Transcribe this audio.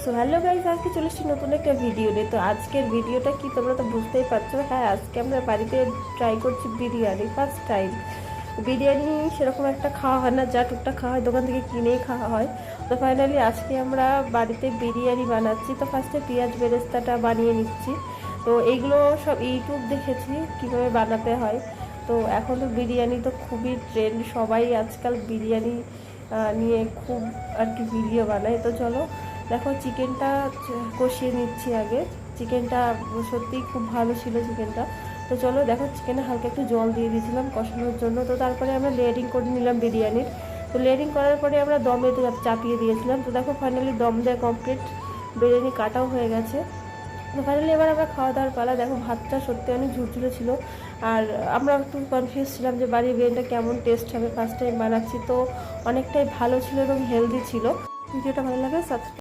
So hello guys, আজকে চলে এসেছি নতুন একটা ভিডিও নিয়ে। তো আজকের ভিডিওটা কি তোমরা তো বুঝতেই পারছো। হ্যাঁ, আজকে আমরা বাড়িতে ট্রাই করছি বিরিয়ানি, ফার্স্ট টাইম। বিরিয়ানি সেরকম একটা খাওয়া হয় না, যা টুকটাক খাওয়া হয় দোকান থেকে কিনেই খাওয়া হয়। তো ফাইনালি আজকে আমরা বাড়িতে বিরিয়ানি বানাচ্ছি। তো ফার্স্টে পেঁয়াজ বেরেস্তাটা বানিয়ে নিচ্ছি। তো এইগুলো সব ইউটিউব দেখেছি কীভাবে বানাতে হয়। তো এখন তো বিরিয়ানি তো খুবই ট্রেন্ড, সবাই আজকাল বিরিয়ানি নিয়ে খুব আর কি ভিডিও বানায়। তো চলো দেখো, চিকেনটা কষিয়ে নিচ্ছি আগে। চিকেনটা সত্যিই খুব ভালো ছিল চিকেনটা। তো চলো দেখো, চিকেনে হালকা একটু জল দিয়ে দিয়েছিলাম কষানোর জন্য। তো তারপরে আমরা লেয়ারিং করে নিলাম বিরিয়ানির। তো লেয়ারিং করার পরে আমরা দমে চাপিয়ে দিয়েছিলাম। তো দেখো ফাইনালি দম দেওয়া কমপ্লিট, বিরিয়ানি কাটাও হয়ে গেছে। তো ফাইনালি এবার আমরা খাওয়া দাওয়ার পালা। দেখো ভাতটা সত্যি অনেক ঝুরঝুরে ছিল। আর আমরা একটু কনফিউজ ছিলাম যে বাড়ির বিরিয়ানিটা কেমন টেস্ট হবে, ফার্স্ট টাইম বানাচ্ছি। তো অনেকটাই ভালো ছিল এবং হেলদি ছিল। ভিডিওটা ভালো লাগে সাবস্ক্রাইব